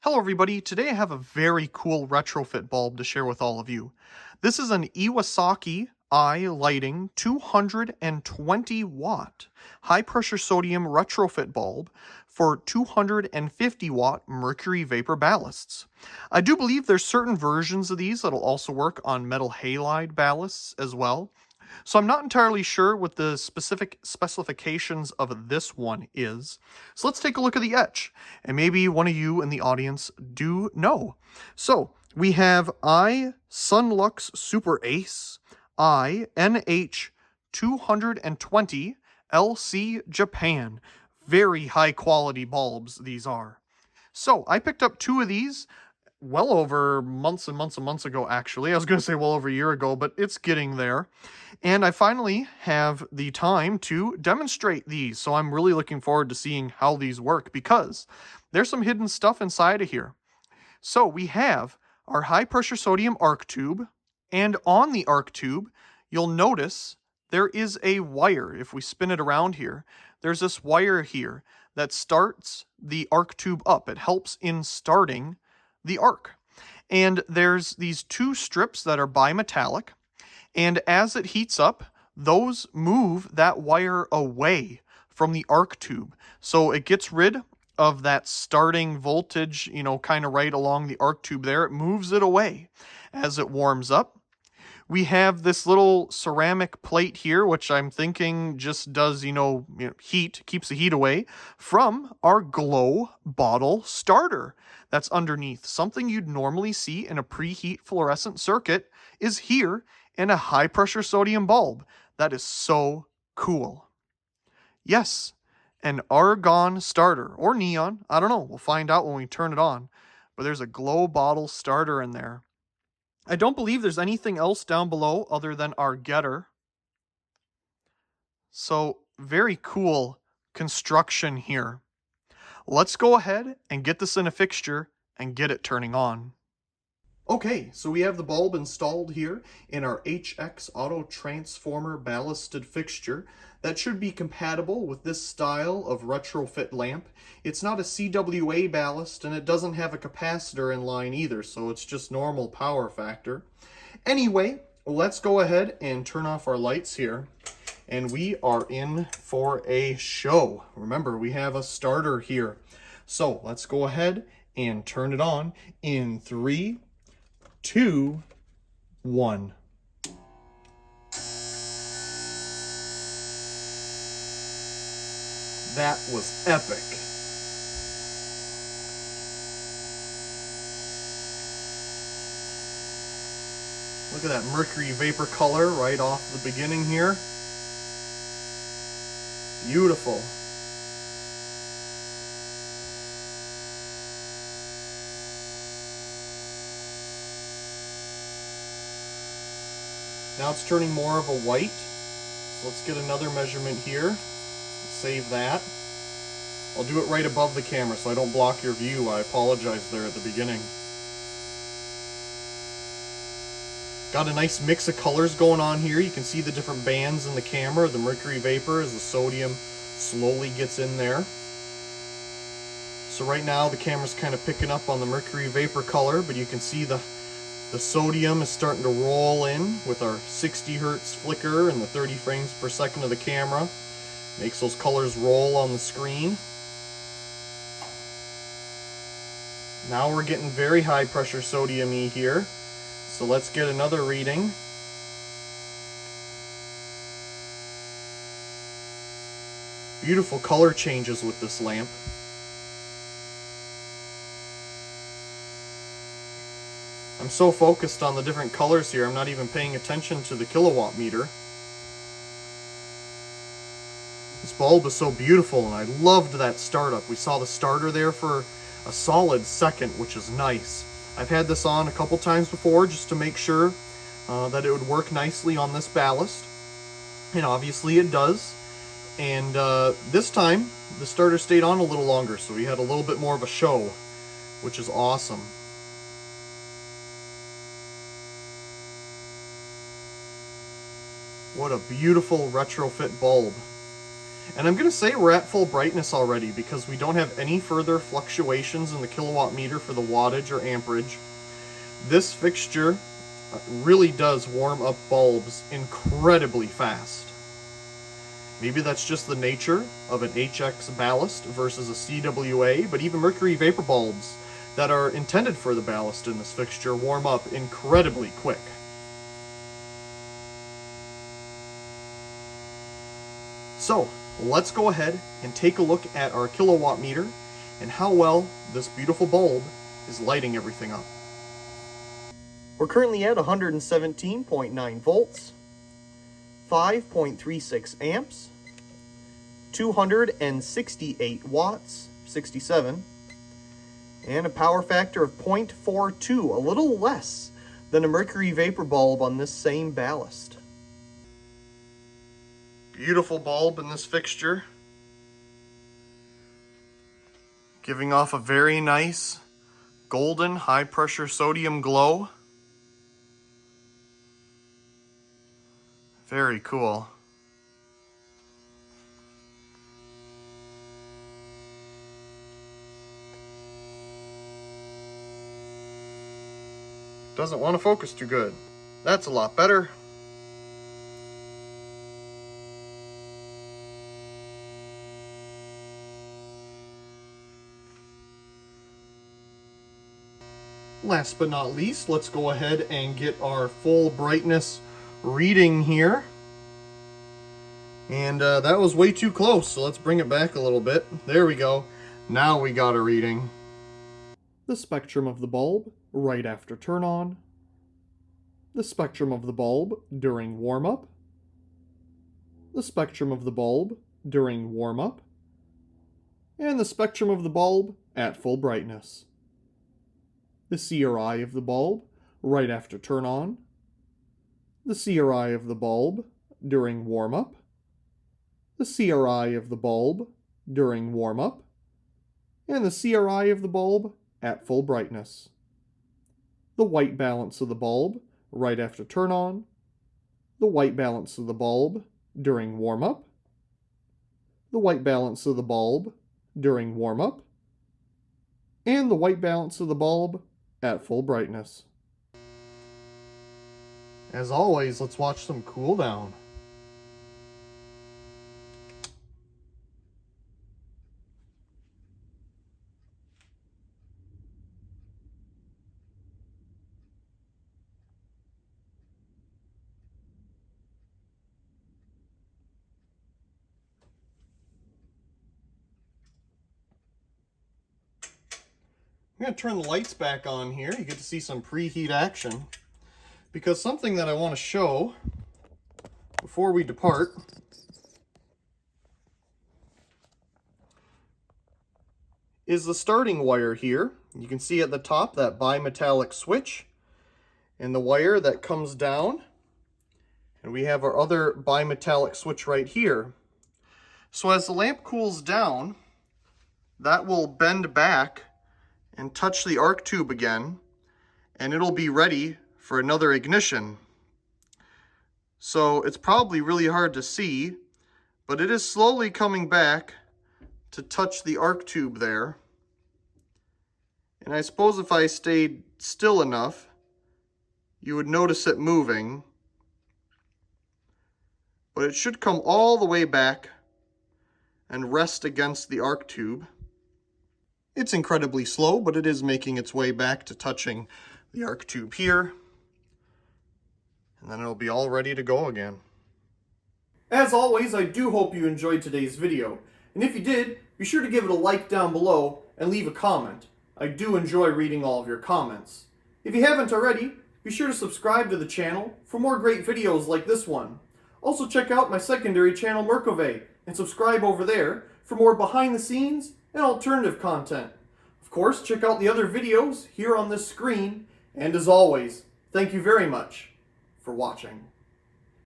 Hello everybody, today I have a very cool retrofit bulb to share with all of you. This is an Iwasaki eye lighting 220 watt high pressure sodium retrofit bulb for 250 watt mercury vapor ballasts. I do believe there's certain versions of these that'll also work on metal halide ballasts as well. So I'm not entirely sure what the specific specifications of this one is. So let's take a look at the etch, and maybe one of you in the audience do know. So we have I Sunlux Super Ace, I NH 220 LC Japan. Very high quality bulbs these are. So I picked up two of these well over months and months and months ago, actually. I was going to say well over a year ago, but it's getting there. And I finally have the time to demonstrate these. So I'm really looking forward to seeing how these work because there's some hidden stuff inside of here. So we have our high pressure sodium arc tube. And on the arc tube, you'll notice there is a wire. If we spin it around here, there's this wire here that starts the arc tube up. It helps in starting the arc. And there's these two strips that are bimetallic, and as it heats up, those move that wire away from the arc tube. So it gets rid of that starting voltage, kind of right along the arc tube there. It moves it away as it warms up. We have this little ceramic plate here, which I'm thinking just does, heat, keeps the heat away from our glow bottle starter that's underneath. Something you'd normally see in a preheat fluorescent circuit is here in a high pressure sodium bulb. That is so cool. Yes, an argon starter or neon. I don't know. We'll find out when we turn it on. But there's a glow bottle starter in there. I don't believe there's anything else down below other than our getter. So very cool construction here. Let's go ahead and get this in a fixture and get it turning on. Okay, so we have the bulb installed here in our HX Auto Transformer ballasted fixture. That should be compatible with this style of retrofit lamp. It's not a CWA ballast and it doesn't have a capacitor in line either, so it's just normal power factor. Anyway, let's go ahead and turn off our lights here. And we are in for a show. Remember, we have a starter here. So let's go ahead and turn it on in 3, 2, 1. That was epic. Look at that mercury vapor color right off the beginning here. Beautiful. Now it's turning more of a white. So let's get another measurement here. Save that. I'll do it right above the camera so I don't block your view. I apologize there at the beginning. Got a nice mix of colors going on here. You can see the different bands in the camera, the mercury vapor as the sodium slowly gets in there. So right now the camera's kind of picking up on the mercury vapor color, but you can see the sodium is starting to roll in with our 60 hertz flicker and the 30 frames per second of the camera. Makes those colors roll on the screen. Now we're getting very high pressure sodium-y here. So let's get another reading. Beautiful color changes with this lamp. I'm so focused on the different colors here, I'm not even paying attention to the kilowatt meter. This bulb is so beautiful, and I loved that startup. We saw the starter there for a solid second, which is nice. I've had this on a couple times before just to make sure that it would work nicely on this ballast. And obviously it does. And this time, the starter stayed on a little longer, so we had a little bit more of a show, which is awesome. What a beautiful retrofit bulb. And I'm going to say we're at full brightness already because we don't have any further fluctuations in the kilowatt meter for the wattage or amperage. This fixture really does warm up bulbs incredibly fast. Maybe that's just the nature of an HX ballast versus a CWA, but even mercury vapor bulbs that are intended for the ballast in this fixture warm up incredibly quick. So let's go ahead and take a look at our kilowatt meter and how well this beautiful bulb is lighting everything up. We're currently at 117.9 volts, 5.36 amps, 268 watts, 67, and a power factor of 0.42, a little less than a mercury vapor bulb on this same ballast. Beautiful bulb in this fixture, giving off a very nice golden high pressure sodium glow. Very cool. Doesn't want to focus too good. That's a lot better. Last but not least, let's go ahead and get our full brightness reading here. And that was way too close, so let's bring it back a little bit. There we go. Now we got a reading. The spectrum of the bulb right after turn on. The spectrum of the bulb during warm up. The spectrum of the bulb during warm up. And the spectrum of the bulb at full brightness. The CRI of the bulb right after turn on. The CRI of the bulb during warm up. The CRI of the bulb during warm up. And the CRI of the bulb at full brightness. The white balance of the bulb right after turn on. The white balance of the bulb during warm up. The white balance of the bulb during warm up. And the white balance of the bulb at full brightness. As always, let's watch some Cooldown. I'm going to turn the lights back on here. You get to see some preheat action. Because something that I want to show before we depart is the starting wire here. You can see at the top that bimetallic switch and the wire that comes down. And we have our other bimetallic switch right here. So as the lamp cools down, that will bend back and touch the arc tube again, and it'll be ready for another ignition. So it's probably really hard to see, but it is slowly coming back to touch the arc tube there. And I suppose if I stayed still enough, you would notice it moving. But it should come all the way back and rest against the arc tube. It's incredibly slow, but it is making its way back to touching the arc tube here. And then it'll be all ready to go again. As always, I do hope you enjoyed today's video. And if you did, be sure to give it a like down below and leave a comment. I do enjoy reading all of your comments. If you haven't already, be sure to subscribe to the channel for more great videos like this one. Also check out my secondary channel, Merkove, and subscribe over there for more behind the scenes and alternative content. Of course, check out the other videos here on this screen, and as always, thank you very much for watching.